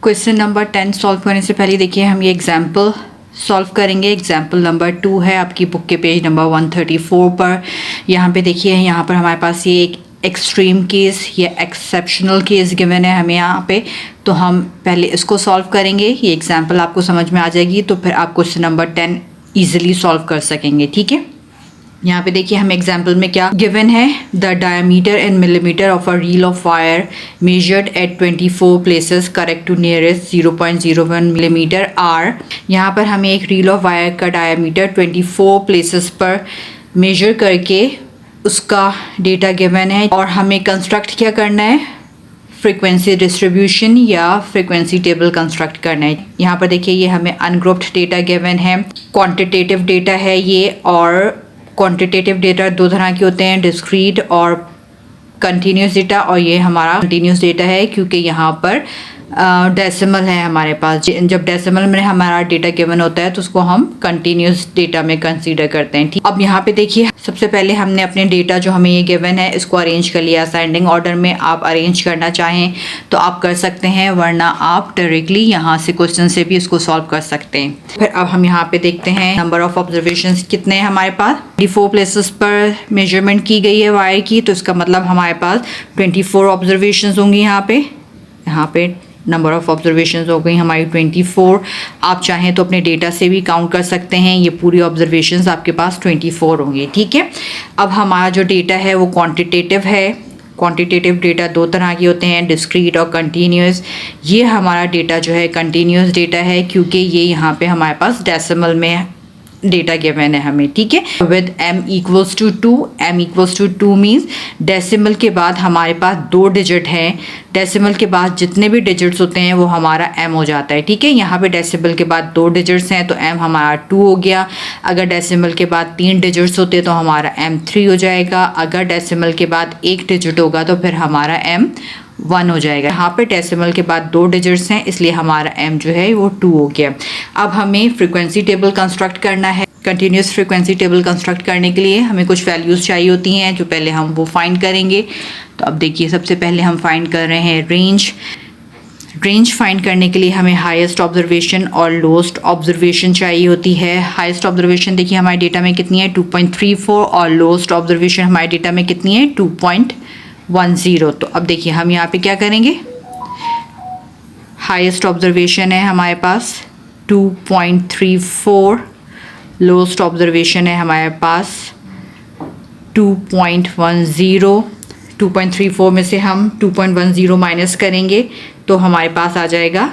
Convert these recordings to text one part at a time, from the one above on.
Question number 10 solve करने से पहले देखिए हम ये एग्जाम्पल सॉल्व करेंगे। एग्जाम्पल नंबर 2 है आपकी बुक के पेज नंबर 134 पर। यहाँ पे देखिए, यहाँ पर हमारे पास ये एक एक्सट्रीम केस या एक्सेप्शनल केस गिवन है हमें यहाँ पे। तो हम पहले इसको सॉल्व करेंगे, ये एग्जाम्पल आपको समझ में आ जाएगी तो फिर आप क्वेश्चन नंबर 10 ईजिली सॉल्व कर सकेंगे। ठीक है, यहाँ पे देखिए हमें एग्जाम्पल में क्या गिवन है। The diameter in millimetre of a reel of wire measured at 24 places correct to nearest 0.01 millimetre are. यहाँ पर हमें एक रील ऑफ वायर का डायमीटर 24 प्लेसेस पर मेजर करके उसका डेटा गिवन है और हमें कंस्ट्रक्ट क्या करना है, फ्रीक्वेंसी डिस्ट्रीब्यूशन या फ्रीक्वेंसी टेबल कंस्ट्रक्ट करना है। यहाँ पर देखिए ये हमें अनग्रुप्ड डेटा गिवन है, क्वांटिटेटिव डेटा है ये। और क्वांटिटेटिव डेटा दो तरह के होते हैं, डिस्क्रीट और कंटिन्यूस डेटा। और ये हमारा कंटिन्यूस डेटा है क्योंकि यहाँ पर डेसिमल है हमारे पास। जब डेसिमल में हमारा डेटा गिवन होता है तो उसको हम कंटिन्यूस डेटा में कंसीडर करते हैं। ठीक, अब यहाँ पे देखिए सबसे पहले हमने अपने डेटा जो हमें ये गिवन है इसको अरेंज कर लिया असेंडिंग ऑर्डर में। आप अरेंज करना चाहें तो आप कर सकते हैं, वरना आप डायरेक्टली यहाँ से क्वेश्चन से भी इसको सॉल्व कर सकते हैं। फिर अब हम यहाँ पे देखते हैं नंबर ऑफ ऑब्जर्वेशन कितने हैं हमारे पास। 24 प्लेसेस पर मेजरमेंट की गई है वायर की, तो इसका मतलब हमारे पास 24 ऑब्जर्वेशन होंगी। यहाँ पे नंबर ऑफ ऑब्जर्वेशंस हो गई हमारी 24। आप चाहें तो अपने डेटा से भी काउंट कर सकते हैं, ये पूरी ऑब्जर्वेशंस आपके पास 24 होंगी। ठीक है, अब हमारा जो डेटा है वो क्वांटिटेटिव है। क्वांटिटेटिव डेटा दो तरह के होते हैं, डिस्क्रीट और कंटिन्यूस। ये हमारा डेटा जो है कंटिन्यूस डेटा है क्योंकि ये यहाँ पे हमारे पास डेसिमल में डेटा गिवन है हमें। ठीक है, with m equals to 2। m equals to 2 means decimal के बाद हमारे पास 2 डिजिट हैं। डेसिमल के बाद जितने भी डिजिट्स होते हैं वो हमारा m हो जाता है। ठीक है, यहाँ पे डेसिमल के बाद 2 डिजिट्स हैं तो m हमारा 2 हो गया। अगर डेसिमल के बाद 3 डिजिट्स होते तो हमारा m 3 हो जाएगा। अगर डेसिमल के बाद 1 डिजिट होगा तो फिर हमारा m 1 हो जाएगा। यहाँ पे डेसिमल के बाद 2 डिजिट्स हैं इसलिए हमारा m जो है वो 2 हो गया। अब हमें फ्रीक्वेंसी टेबल कंस्ट्रक्ट करना है। कंटिन्यूस फ्रीक्वेंसी टेबल कंस्ट्रक्ट करने के लिए हमें कुछ वैल्यूज़ चाहिए होती हैं जो पहले हम वो फाइंड करेंगे। तो अब देखिए सबसे पहले हम फाइंड कर रहे हैं रेंज। रेंज फाइंड करने के लिए हमें हाईएस्ट ऑब्जर्वेशन और लोएस्ट ऑब्जर्वेशन चाहिए होती है। हाईएस्ट ऑब्जर्वेशन देखिए हमारे डेटा में कितनी है 2.34 और लोएस्ट ऑब्जर्वेशन हमारे डेटा में कितनी है 2.10। तो अब देखिए हम यहाँ पे क्या करेंगे, हाईएस्ट ऑब्जर्वेशन है हमारे पास 2.34, लोएस्ट ऑब्जर्वेशन है हमारे पास 2.10। 2.34 में से हम 2.10 माइनस करेंगे तो हमारे पास आ जाएगा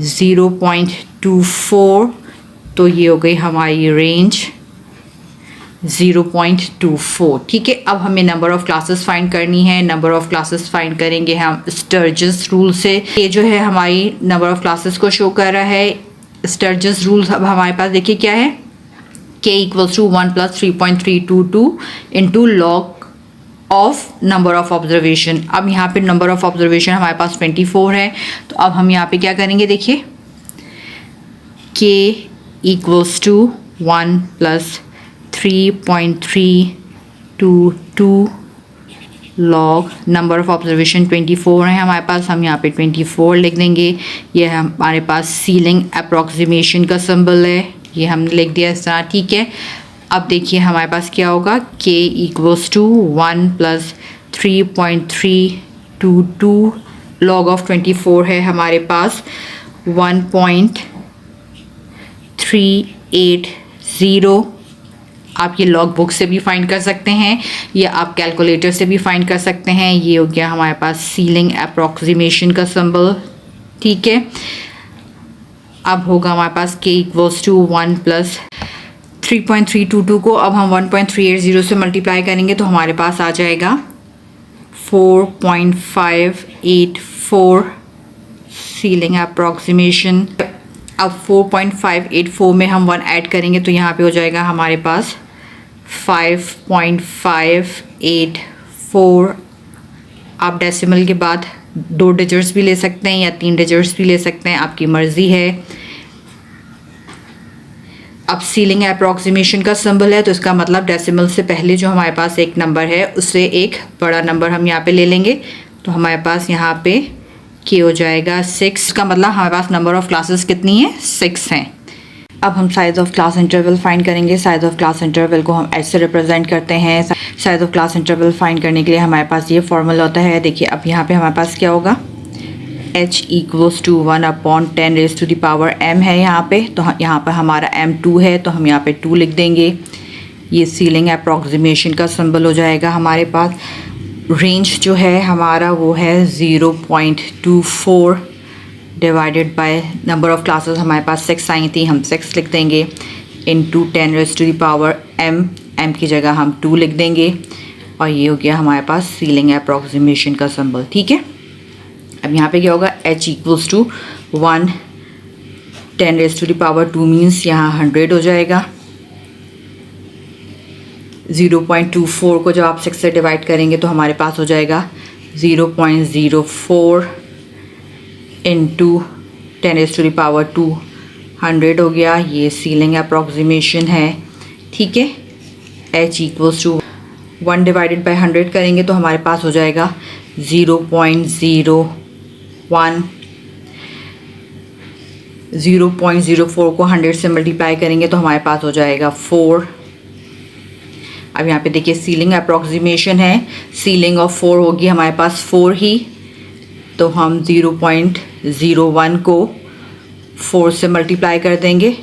0.24। तो ये हो गई हमारी रेंज 0.24। ठीक है, अब हमें नंबर ऑफ़ क्लासेस फाइंड करनी है। नंबर ऑफ़ क्लासेस फाइंड करेंगे हम स्टर्जस रूल से। ये जो है हमारी नंबर ऑफ़ क्लासेस को शो कर रहा है। स्टर्जस रूल अब हमारे पास देखिए क्या है, k equals to 1 + 3.322 into log of number of observation. अब यहाँ पे नंबर ऑफ़ ऑब्जर्वेशन हमारे पास 24 है। तो अब हम यहाँ पे क्या करेंगे, देखिए k equals to 1 + 3.322 log number of observation 24 है हमारे पास। हम यहाँ पे 24 लिख देंगे। ये हमारे पास सीलिंग अप्रॉक्सीमेशन का सिंबल है, ये हमने लिख दिया इस तरह। ठीक है, अब देखिए हमारे पास क्या होगा, k equals to 1 + 3.322 log of 24 है हमारे पास 1.380। आप ये लॉग बुक से भी फाइंड कर सकते हैं या आप कैलकुलेटर से भी फाइंड कर सकते हैं। ये हो गया हमारे पास सीलिंग अप्रॉक्सीमेशन का सिंबल। ठीक है, अब होगा हमारे पास k इक्वल्स टू 1 + 3.322 को अब हम 1.380 से मल्टीप्लाई करेंगे तो हमारे पास आ जाएगा 4.584 सीलिंग अप्रॉक्सीमेशन। अब 4.584 में हम 1 ऐड करेंगे तो यहाँ पे हो जाएगा हमारे पास 5.584। आप डेसिमल के बाद 2 डिजिट्स भी ले सकते हैं या 3 डिजिट्स भी ले सकते हैं, आपकी मर्ज़ी है। अब सीलिंग अप्रॉक्सीमेशन का सिंबल है तो इसका मतलब डेसिमल से पहले जो हमारे पास एक नंबर है उससे एक बड़ा नंबर हम यहाँ पे ले लेंगे। तो हमारे पास यहाँ पे के हो जाएगा 6 का मतलब हमारे पास नंबर ऑफ़ क्लासेस कितनी है 6 हैं। अब हम size of class interval find करेंगे। साइज़ ऑफ क्लास इंटरवल को हम ऐसे रिप्रेजेंट करते हैं। Size of class interval find करने के लिए हमारे पास ये फॉर्मूला होता है। देखिए अब यहाँ पे हमारे पास क्या होगा, h = 1/10⁻⁴ m है यहाँ पे, तो यहाँ पर हमारा m 2 है तो हम यहाँ पे 2 लिख देंगे। ये सीलिंग अप्रॉक्सीमेशन का सिंबल हो जाएगा हमारे पास। रेंज जो है हमारा वो है 0.24 divided by number of classes हमारे पास 6 आई थी, हम 6 लिख देंगे इनटू 10⁻⁴ m की जगह हम 2 लिख देंगे और ये हो गया हमारे पास सीलिंग अप्रॉक्सीमेशन का सिंबल। ठीक है, अब यहाँ पे क्या होगा, h = 1/10⁻² मीन्स यहाँ 100 हो जाएगा। 0.24 को जब आप 6 से डिवाइड करेंगे तो हमारे पास हो जाएगा 0.04 इंटू 10⁻² 100 हो गया। ये सीलिंग अप्रॉक्सीमेशन है। ठीक है, h = 1 डिवाइडेड बाय 100 करेंगे तो हमारे पास हो जाएगा 0.01। 0.04 को 100 से मल्टीप्लाई करेंगे तो हमारे पास हो जाएगा 4। अब यहाँ पे देखिए सीलिंग अप्रॉक्सीमेशन है, सीलिंग ऑफ 4 होगी हमारे पास 4 ही, तो हम 0.01 को 4 से मल्टीप्लाई कर देंगे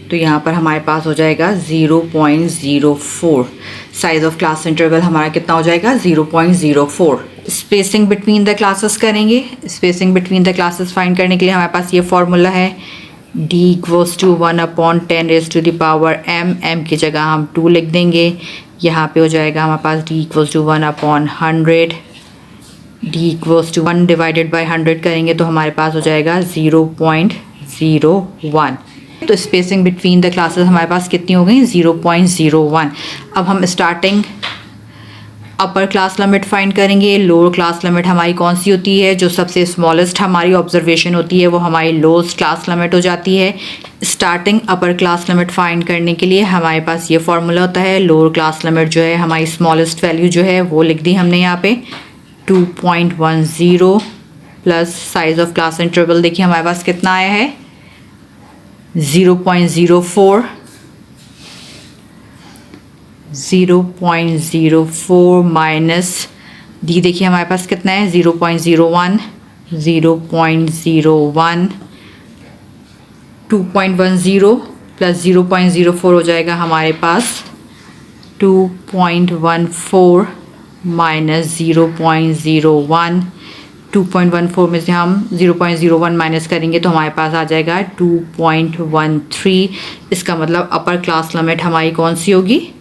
तो यहाँ पर हमारे पास हो जाएगा 0.04। साइज़ ऑफ क्लास इंटरवल हमारा कितना हो जाएगा 0.04। स्पेसिंग बिटवीन द क्लासेस करेंगे। Spacing between the classes find करने के लिए हमारे पास ये फॉर्मूला है, d = 1/10⁻m m की जगह हम 2 लिख देंगे। यहाँ पे हो जाएगा हमारे पास d = 1/100। d = 1 डिवाइडेड बाय 100 करेंगे तो हमारे पास हो जाएगा 0.01। तो स्पेसिंग बिटवीन द क्लासेस हमारे पास कितनी हो गई 0.01। अब हम starting upper class limit find करेंगे। लोअर क्लास लिमिट हमारी कौन सी होती है, जो सबसे स्मॉलेस्ट हमारी ऑब्जर्वेशन होती है वो हमारी लोएस्ट क्लास लिमिट हो जाती है। Starting upper class limit find करने के लिए हमारे पास ये फॉर्मूला होता है, लोअर क्लास लिमिट जो है हमारी स्मॉलेस्ट वैल्यू जो है वो लिख दी हमने यहाँ पे 2.10 plus size of class interval देखिए हमारे पास कितना आया है 0.04। 0.04 माइनस डी देखिए हमारे पास कितना है 0.01। 0.01 2.10 प्लस 0.04 हो जाएगा हमारे पास 2.14 माइनस 0.01। 2.14 में से हम 0.01 माइनस करेंगे तो हमारे पास आ जाएगा 2.13। इसका मतलब अपर क्लास लिमिट हमारी कौन सी होगी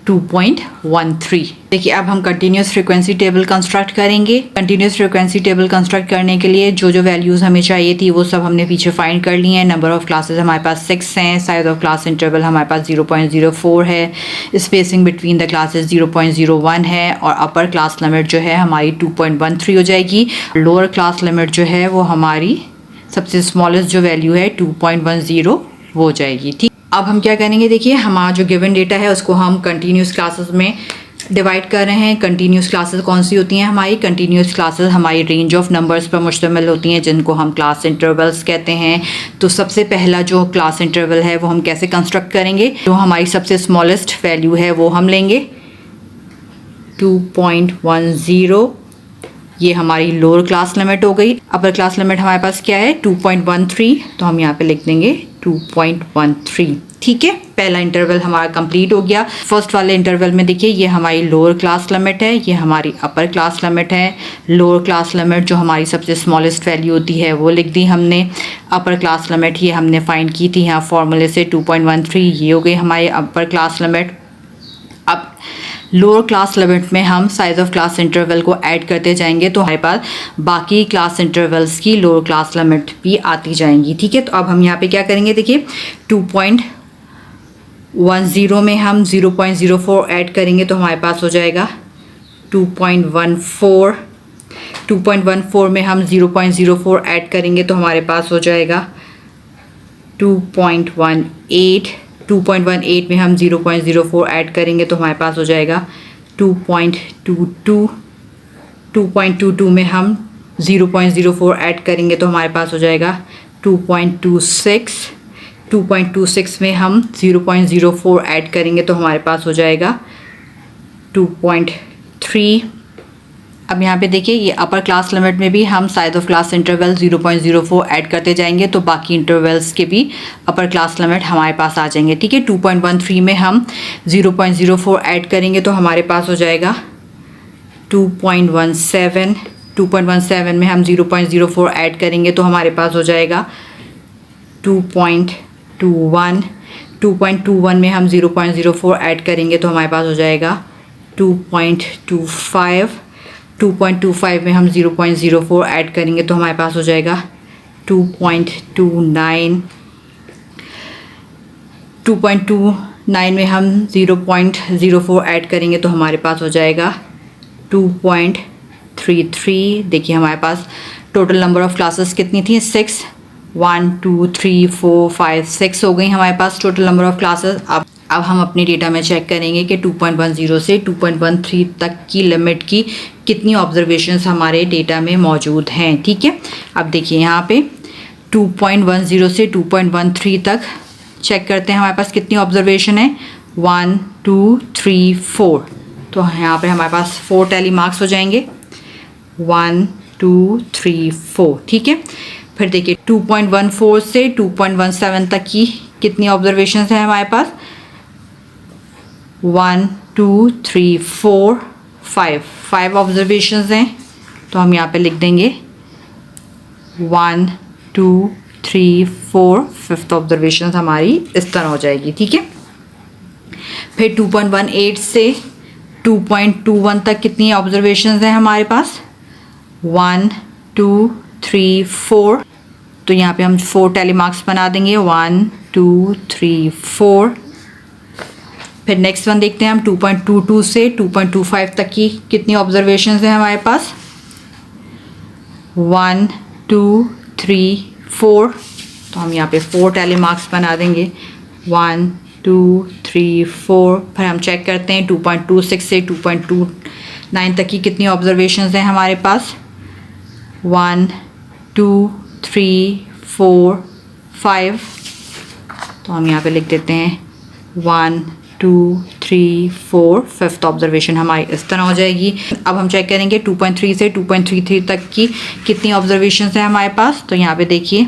2.13। देखिए अब हम कंटिन्यूस फ्रीक्वेंसी टेबल कंस्ट्रक्ट करेंगे। कंटिन्यूस फ्रीक्वेंसी टेबल कंस्ट्रक्ट करने के लिए जो जो वैल्यूज़ हमें चाहिए थी वो सब हमने पीछे फाइंड कर ली हैं। नंबर ऑफ़ क्लासेस हमारे पास 6 हैं। साइज ऑफ क्लास इंटरवल हमारे पास 0.04 है। स्पेसिंग बिटवीन द क्लासेस 0.01 है और अपर क्लास लिमिट जो है हमारी 2.13 हो जाएगी। लोअर क्लास लिमिट जो है वो हमारी सबसे स्मॉलेस्ट जो वैल्यू है 2.10 वो हो जाएगी। ठीक, अब हम क्या करेंगे देखिए हमारा जो गिवन डेटा है उसको हम कंटिन्यूस क्लासेस में डिवाइड कर रहे हैं। कंटिन्यूस क्लासेस कौन सी होती हैं हमारी, कंटिन्यूस क्लासेस हमारी रेंज ऑफ नंबर्स पर मुश्तमिल होती हैं जिनको हम क्लास इंटरवल्स कहते हैं। तो सबसे पहला जो क्लास इंटरवल है वो हम कैसे कंस्ट्रक्ट करेंगे, जो हमारी सबसे स्मॉलेस्ट वैल्यू है वो हम लेंगे 2.10। ये हमारी लोअर क्लास लिमिट हो गई। अपर क्लास लिमिट हमारे पास क्या है 2.13, तो हम यहाँ पे लिख देंगे 2.13। ठीक है, पहला इंटरवल हमारा कंप्लीट हो गया। फर्स्ट वाले इंटरवल में देखिए ये हमारी लोअर क्लास लिमिट है, ये हमारी अपर क्लास लिमिट है। लोअर क्लास लिमिट जो हमारी सबसे स्मॉलेस्ट वैल्यू होती है वो लिख दी हमने। अपर क्लास लिमिट ये हमने फाइंड की थी यहाँ फॉर्मूले से 2.13, ये हो गई हमारी अपर क्लास लिमिट। अब लोअर क्लास लिमिट में हम साइज ऑफ क्लास इंटरवल को ऐड करते जाएंगे तो हमारे पास बाकी क्लास इंटरवल्स की लोअर क्लास लिमिट भी आती जाएंगी। ठीक है, तो अब हम यहाँ पे क्या करेंगे देखिए 2.10 में हम 0.04 ऐड करेंगे तो हमारे पास हो जाएगा 2.14। 2.14 में हम 0.04 ऐड करेंगे तो हमारे पास हो जाएगा 2.18। 2.18 में हम 0.04 ऐड करेंगे तो हमारे पास हो जाएगा 2.22। 2.22 में हम 0.04 ऐड करेंगे तो हमारे पास हो जाएगा 2.26। 2.26 में हम 0.04 ऐड करेंगे तो हमारे पास हो जाएगा 2.3। अब यहाँ पे देखिए ये अपर क्लास लिमिट में भी हम size of class interval 0.04 add करते जाएंगे तो बाकी इंटरवल्स के भी अपर क्लास लिमिट हमारे पास आ जाएंगे। ठीक है, 2.13 में हम 0.04 ऐड करेंगे तो हमारे पास हो जाएगा 2.17। 2.17 में हम 0.04 ऐड करेंगे तो हमारे पास हो जाएगा 2.21। 2.21 में हम 0.04 ऐड करेंगे तो हमारे पास हो जाएगा 2.25। 2.25 में हम 0.04 ऐड करेंगे तो हमारे पास हो जाएगा 2.29। 2.29 में हम 0.04 ऐड करेंगे तो हमारे पास हो जाएगा 2.33। देखिए हमारे पास टोटल नंबर ऑफ़ क्लासेस कितनी थी? 6। 1 2 3 4 5 6 हो गई हमारे पास टोटल नंबर ऑफ़ क्लासेस। अब हम अपने डेटा में चेक करेंगे कि 2.10 से 2.13 तक की लिमिट की कितनी ऑब्जर्वेशंस हमारे डेटा में मौजूद हैं। ठीक है, अब देखिए यहाँ पे 2.10 से 2.13 तक चेक करते हैं हमारे पास कितनी ऑब्जर्वेशन है। 1 2 3 4, तो यहाँ पे हमारे पास 4 टैली मार्क्स हो जाएंगे। 1 2 3 4। ठीक है, फिर देखिए 2.14 से 2.17 तक की कितनी ऑब्जर्वेशंस हैं हमारे पास। 1 2 3 4 5 ऑब्जर्वेशंस हैं, तो हम यहाँ पे लिख देंगे 1 2 3 4 5th ऑब्जर्वेशन हमारी इस तरह हो जाएगी। ठीक है, फिर 2.18 से 2.21 तक कितनी ऑब्जर्वेशंस हैं हमारे पास। 1 2 3 4, तो यहाँ पे हम 4 टैली मार्क्स बना देंगे। 1 2 3 4। फिर नेक्स्ट वन देखते हैं हम 2.22 से 2.25 तक की कितनी ऑब्जर्वेशंस हैं हमारे पास। 1 2 3 4, तो हम यहाँ पे 4 टैली मार्क्स बना देंगे। 1 2 3 4। फिर हम चेक करते हैं 2.26 से 2.29 तक की कितनी ऑब्जर्वेशंस हैं हमारे पास। 1 2 3 4 5, तो हम यहाँ पे लिख देते हैं 1 2 3 4 5th ऑब्जर्वेशन हमारी इस तरह हो जाएगी। अब हम चेक करेंगे 2.3 से 2.33 तक की कितनी ऑब्जर्वेशन है हमारे पास। तो यहाँ पे देखिए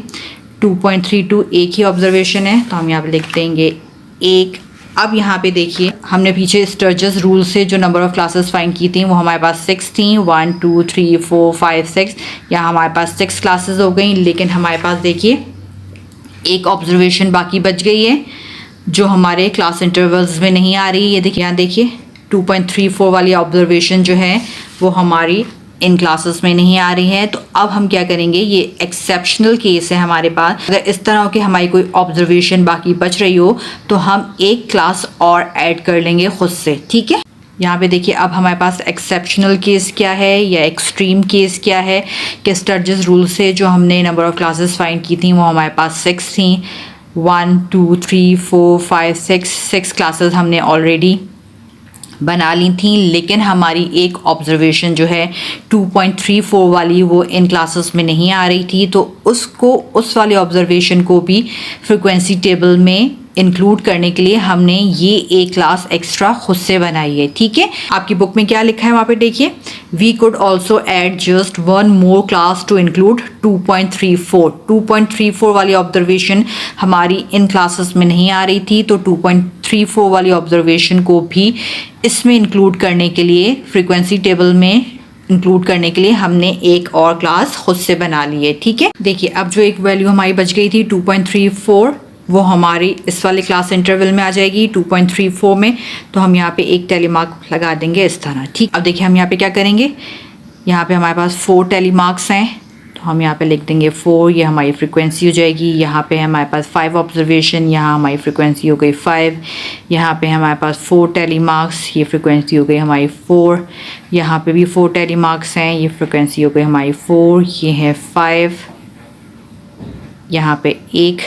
2.32 एक ही ऑब्जर्वेशन है, तो हम यहाँ पे लिख देंगे 1। अब यहाँ पे देखिए हमने पीछे स्टर्जेस रूल से जो नंबर ऑफ़ क्लासेस फाइंड की थी वो हमारे पास 6 थी। 1 2 3 4 5 6, यहाँ हमारे पास 6 क्लासेस हो गई, लेकिन हमारे पास देखिए एक ऑब्जर्वेशन बाकी बच गई है जो हमारे क्लास इंटरवल्स में नहीं आ रही है। देखिए यहाँ देखिए 2.34 वाली ऑब्जर्वेशन जो है वो हमारी इन क्लासेस में नहीं आ रही है। तो अब हम क्या करेंगे, ये एक्सेप्शनल केस है हमारे पास। अगर इस तरह की हमारी कोई ऑब्जर्वेशन बाकी बच रही हो तो हम एक क्लास और ऐड कर लेंगे खुद से। ठीक है, यहाँ पे देखिए अब हमारे पास एक्सेप्शनल केस क्या है या एक्सट्रीम केस क्या है कि स्टर्जेस रूल से जो हमने नंबर ऑफ़ क्लासेस फाइंड की थी वो हमारे पास 6 थी। 1 2 3 4 5 6 क्लासेस हमने ऑलरेडी बना ली थी, लेकिन हमारी एक ऑब्जर्वेशन जो है 2.34 वाली वो इन क्लासेस में नहीं आ रही थी, तो उस वाली ऑब्जर्वेशन को भी फ्रीक्वेंसी टेबल में इंक्लूड करने के लिए हमने ये एक क्लास एक्स्ट्रा खुद से बनाई है। ठीक है, आपकी बुक में क्या लिखा है वहाँ पे देखिए, we could also add just 1 more class to include 2.34। 2.34 वाली ऑब्जर्वेशन हमारी इन क्लासेस में नहीं आ रही थी, तो 2.34 वाली ऑब्जर्वेशन को भी इसमें इंक्लूड करने के लिए, फ्रीक्वेंसी टेबल में इंक्लूड करने के लिए हमने एक और क्लास खुद से बना ली है। ठीक है, देखिए अब जो एक वैल्यू हमारी बच गई थी 2.34 वो हमारी इस वाले क्लास इंटरवल में आ जाएगी 2.34 में, तो हम यहाँ पे एक टैली मार्क लगा देंगे इस तरह। ठीक, अब देखिए हम यहाँ पे क्या करेंगे, यहाँ पे हमारे पास 4 टैली मार्क्स हैं, तो हम यहाँ पे लिख देंगे 4, ये हमारी फ्रीक्वेंसी हो जाएगी। यहाँ पे हमारे पास 5 ऑब्जर्वेशन, यहाँ हमारी फ्रीक्वेंसी हो गई 5। यहाँ पे हमारे पास 4 टैली मार्क्स, ये फ्रीक्वेंसी हो गई हमारी 4। यहाँ पे भी 4 टैली मार्क्स हैं, ये फ्रीक्वेंसी हो गई हमारी 4। ये है 5, यहाँ पे एक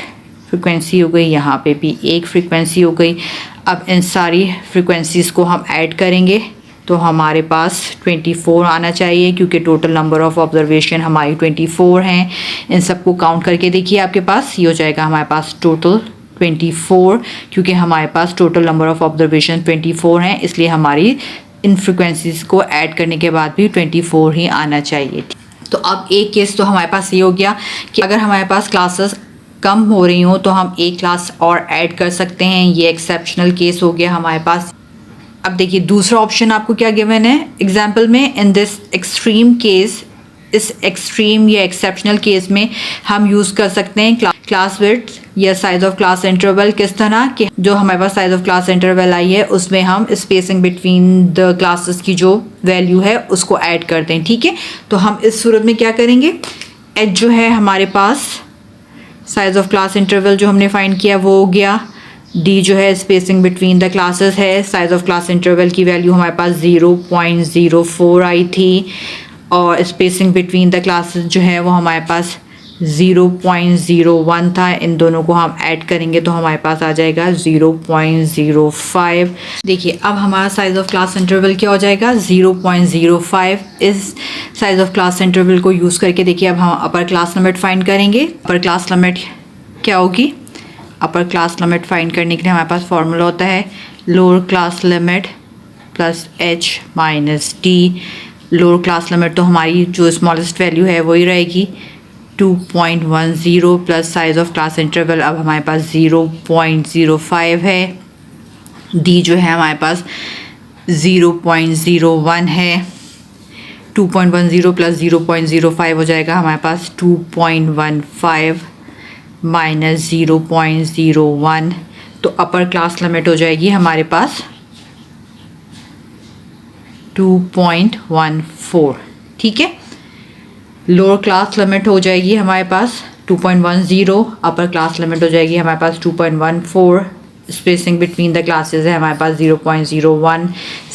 फ्रीक्वेंसी हो गई, यहाँ पे भी एक फ्रीक्वेंसी हो गई। अब इन सारी फ्रीक्वेंसीज़ को हम ऐड करेंगे तो हमारे पास 24 आना चाहिए, क्योंकि टोटल नंबर ऑफ़ ऑब्जर्वेशन हमारी 24 हैं। इन सबको काउंट करके देखिए, आपके पास ये हो जाएगा हमारे पास टोटल 24, क्योंकि हमारे पास टोटल नंबर ऑफ़ ऑब्जर्वेशन 24 हैं, इसलिए हमारी इन फ्रिक्वेंसीज़ को ऐड करने के बाद भी 24 ही आना चाहिए। तो अब एक केस तो हमारे पास ये हो गया कि अगर हमारे पास क्लासेस कम हो रही हों तो हम एक क्लास और ऐड कर सकते हैं, ये एक्सेप्शनल केस हो गया हमारे पास। अब देखिए दूसरा ऑप्शन आपको क्या गिवन है एग्जाम्पल में, इन दिस एक्सट्रीम केस, इस एक्सट्रीम या एक्सेप्शनल केस में हम यूज़ कर सकते हैं क्लास विड्थ या साइज ऑफ क्लास इंटरवल। किस तरह कि जो हमारे पास साइज ऑफ क्लास इंटरवल आई है उसमें हम स्पेसिंग बिटवीन द क्लासेस की जो वैल्यू है उसको ऐड करते हैं, ठीक है। तो हम इस सूरत में क्या करेंगे, एच जो है हमारे पास साइज ऑफ क्लास इंटरवल जो हमने फाइंड किया वो हो गया, डी जो है स्पेसिंग बिटवीन द क्लासेस है, साइज ऑफ क्लास इंटरवल की वैल्यू हमारे पास 0.04 आई थी, और स्पेसिंग बिटवीन द क्लासेस जो है वो हमारे पास 0.01 था। इन दोनों को हम ऐड करेंगे तो हमारे पास आ जाएगा 0.05। देखिए अब हमारा साइज ऑफ क्लास इंटरवल क्या हो जाएगा 0.05। इस साइज ऑफ क्लास इंटरवल को यूज़ करके देखिए अब हम अपर क्लास लिमिट फाइंड करेंगे। अपर क्लास लिमिट क्या होगी, अपर क्लास लिमिट फाइंड करने के लिए हमारे पास फॉर्मूला होता है lower class limit plus H minus D. Lower class limit तो हमारी जो स्मॉलेस्ट वैल्यू है वही रहेगी 2.10 plus size of class interval अब हमारे पास 0.05 है, डी जो है हमारे पास 0.01 है, 2.10 प्लस 0.05 हो जाएगा हमारे पास 2.15 माइनस 0.01। तो अपर क्लास लिमिट हो जाएगी हमारे पास 2.14, ठीक है। लोअर क्लास लिमिट हो जाएगी हमारे पास 2.10, अपर क्लास लिमिट हो जाएगी हमारे पास 2.14, स्पेसिंग बिटवीन द क्लासेस है हमारे पास 0.01,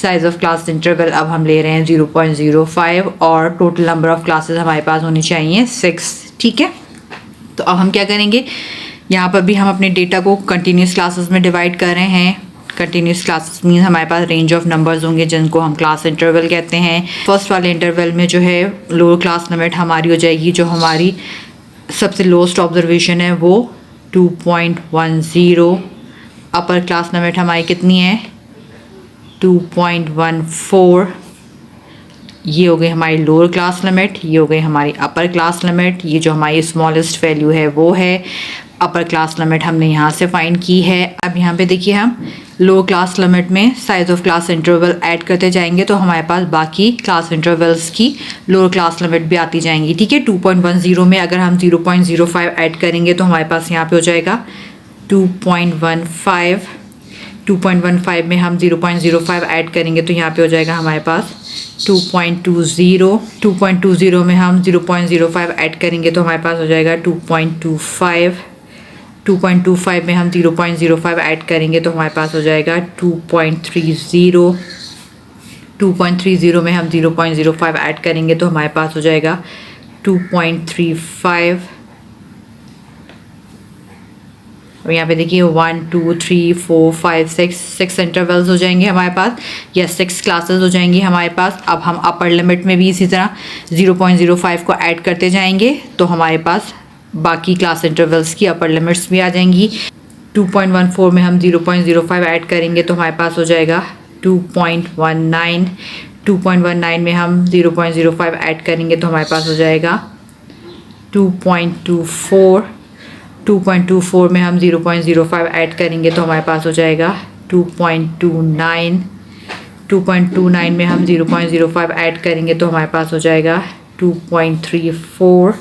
साइज ऑफ क्लास इंटरवल अब हम ले रहे हैं 0.05, और टोटल नंबर ऑफ़ क्लासेस हमारे पास होनी चाहिए 6, ठीक है। तो अब हम क्या करेंगे, यहाँ पर भी हम अपने डेटा को कंटिन्यूस क्लासेस में डिवाइड कर रहे हैं। कंटिन्यूस क्लासेस मीन्स हमारे पास रेंज ऑफ नंबर्स होंगे जिनको हम क्लास इंटरवल कहते हैं। फर्स्ट वाले इंटरवल में जो है लोअर क्लास लिमिट हमारी हो जाएगी, जो हमारी सबसे लोएस्ट ऑब्जर्वेशन है वो 2.10, अपर क्लास लिमिट हमारी कितनी है 2.14, ये हो गई हमारी लोअर क्लास लिमिट, ये हो गई हमारी अपर क्लास लिमिट, ये जो हमारी स्मॉलेस्ट वैल्यू है वो है अपर क्लास लिमिट हमने यहाँ से फाइंड की है। अब यहाँ पे देखिए हम लोअर क्लास लिमिट में size of class interval add करते जाएंगे तो हमारे पास बाकी क्लास इंटरवल्स की लोअर क्लास लिमिट भी आती जाएंगी, ठीक है। 2.10 में अगर हम 0.05 ऐड करेंगे तो हमारे पास यहाँ पे हो जाएगा 2.15, 2.15 में हम 0.05 ऐड करेंगे तो यहाँ पे हो जाएगा हमारे पास 2.20, 2.20 में हम 0.05 ऐड करेंगे तो हमारे पास हो जाएगा 2.25, 2.25 में हम 0.05 ऐड करेंगे तो हमारे पास हो जाएगा 2.30, 2.30 में हम 0.05 ऐड करेंगे तो हमारे पास हो जाएगा 2.35। और यहाँ पे देखिए 1 2 3 4 5 6 इंटरवल्स हो जाएंगे हमारे पास, या 6 क्लासेस हो जाएंगी हमारे पास। अब हम अपर लिमिट में भी इसी तरह 0.05 को ऐड करते जाएंगे तो हमारे पास बाकी क्लास इंटरवल्स की अपर लिमिट्स भी आ जाएंगी। 2.14 में हम 0.05 ऐड करेंगे तो हमारे पास हो जाएगा 2.19, 2.19 में हम 0.05 ऐड करेंगे तो हमारे पास हो जाएगा 2.24, 2.24 में हम 0.05 ऐड करेंगे तो हमारे पास हो जाएगा 2.29, 2.29 में हम 0.05 ऐड करेंगे तो हमारे पास हो जाएगा 2.34,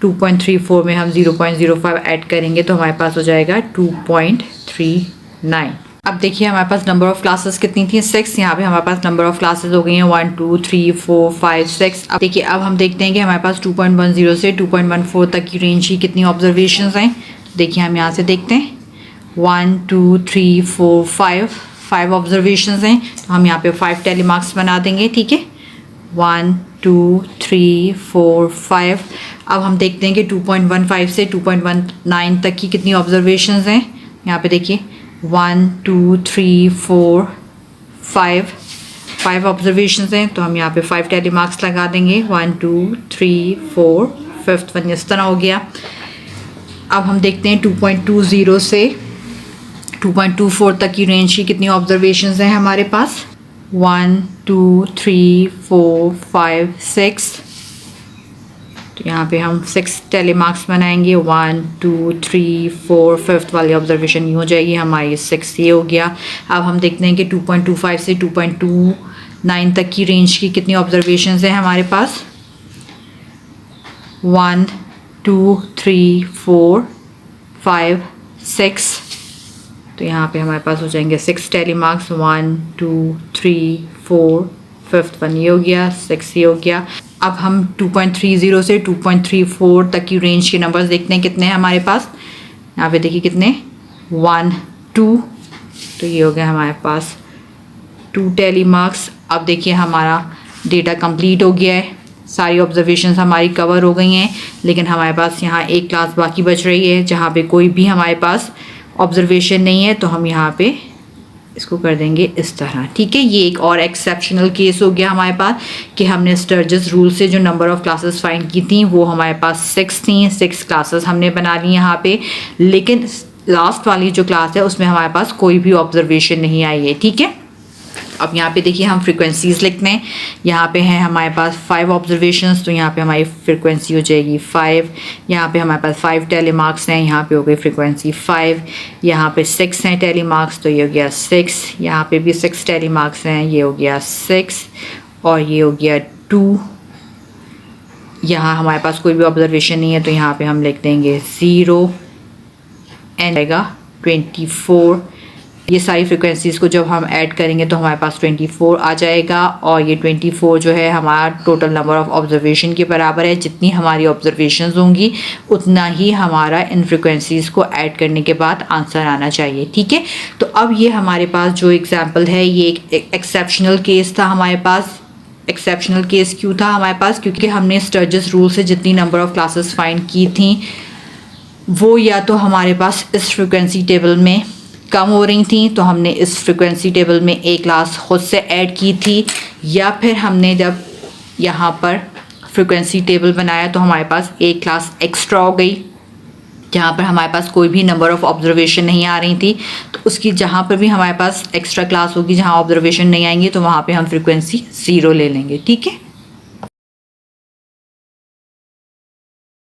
2.34 में हम 0.05 ऐड करेंगे तो हमारे पास हो जाएगा 2.39। अब देखिए हमारे पास नंबर ऑफ़ क्लासेस कितनी थी 6, यहाँ पे हमारे पास नंबर ऑफ़ क्लासेस हो गई हैं 1 2 3 4 5 6। अब देखिए अब हम देखते हैं कि हमारे पास 2.10 से 2.14 तक की रेंज की कितनी ऑब्जर्वेशंस हैं। देखिए हम यहाँ से देखते हैं 1 2 3 4 5 ऑब्जर्वेशंस हैं, तो हम यहाँ पे 5 टैली मार्क्स बना देंगे, ठीक है। 1 2 3 4 5। अब हम देखते हैं कि 2.15 से 2.19 तक की कितनी ऑब्जर्वेशंस हैं। यहाँ पे देखिए 1 2 3 4 5 5 ऑब्जर्वेशंस हैं, तो हम यहाँ पे 5 टैली मार्क्स लगा देंगे। 1 2 3 4, 5th वन इस तरह हो गया। अब हम देखते हैं 2.20 से 2.24 तक की रेंज की कितनी ऑब्जर्वेशंस हैं हमारे पास। 1 2 3 4 5 6, तो यहाँ पे हम 6 टैली मार्क्स बनाएंगे। 1 2 3 4, 5th वाली ऑब्जर्वेशन ये हो जाएगी हमारी, 6 ये हो गया। अब हम देखते हैं कि 2.25 से 2.29 तक की रेंज की कितनी ऑब्जर्वेशंस हैं हमारे पास। 1 2 3 4 5 6, तो यहाँ पे हमारे पास हो जाएंगे 6 टैली मार्क्स। 1 2 3 4, 5th वन ये हो गया, 6 ये हो गया। अब हम 2.30 से 2.34 तक की रेंज के नंबर्स देखते हैं कितने हैं हमारे पास। यहाँ पे देखिए कितने, 1 2, तो ये हो गया हमारे पास 2 टैली मार्क्स। अब देखिए हमारा डेटा कंप्लीट हो गया है, सारी ऑब्जर्वेशंस हमारी कवर हो गई हैं, लेकिन हमारे पास यहाँ एक क्लास बाकी बच रही है जहाँ पे कोई भी हमारे पास ऑब्जर्वेशन नहीं है, तो हम यहाँ पे इसको कर देंगे इस तरह। ठीक है, ये एक और एक्सेप्शनल केस हो गया हमारे पास कि हमने स्टर्जेस रूल से जो नंबर ऑफ क्लासेस फाइंड की थी वो हमारे पास 6 थी, 6 क्लासेस हमने बना ली यहाँ पे, लेकिन लास्ट वाली जो क्लास है उसमें हमारे पास कोई भी ऑब्जर्वेशन नहीं आई है। ठीक है, अब यहाँ पे देखिए हम फ्रीक्वेंसीज लिखते हैं। यहाँ पे हैं हमारे पास 5 ऑब्जर्वेशंस, तो यहाँ पे हमारी फ्रीक्वेंसी हो जाएगी 5। यहाँ पे हमारे पास 5 टैली मार्क्स हैं, यहाँ पे हो गई फ्रीक्वेंसी 5। यहाँ पे 6 हैं टैली मार्क्स, तो ये हो गया 6। यहाँ पे भी 6 टैली मार्क्स हैं, ये हो गया 6, और ये हो गया 2। यहाँ हमारे पास कोई भी ऑब्जर्वेशन नहीं है, तो यहाँ पे हम लिख देंगे 0 एंड आएगा 24। ये सारी फ्रिक्वेंसीज़ को जब हम ऐड करेंगे तो हमारे पास 24 आ जाएगा, और ये 24 जो है हमारा टोटल नंबर ऑफ़ ऑब्जर्वेशन के बराबर है। जितनी हमारी ऑब्जर्वेशंस होंगी उतना ही हमारा इन फ्रिक्वेंसीज़ को ऐड करने के बाद आंसर आना चाहिए। ठीक है, तो अब ये हमारे पास जो एग्जांपल है ये एक एक्सेप्शनल केस था हमारे पास। एक्सेप्शनल केस क्यों था हमारे पास, क्योंकि हमने स्टर्जेस रूल से जितनी नंबर ऑफ़ क्लासेस फाइंड की थी वो या तो हमारे पास इस फ्रिक्वेंसी टेबल में कम हो रही थी, तो हमने इस फ्रिक्वेंसी टेबल में एक क्लास खुद से ऐड की थी, या फिर हमने जब यहाँ पर फ्रिक्वेंसी टेबल बनाया तो हमारे पास एक क्लास एक्स्ट्रा हो गई जहाँ पर हमारे पास कोई भी नंबर ऑफ़ ऑब्जर्वेशन नहीं आ रही थी। तो उसकी जहाँ पर भी हमारे पास एक्स्ट्रा क्लास होगी जहाँ ऑब्जर्वेशन नहीं आएंगे तो वहाँ पे हम फ्रिक्वेंसी 0 ले लेंगे। ठीक है।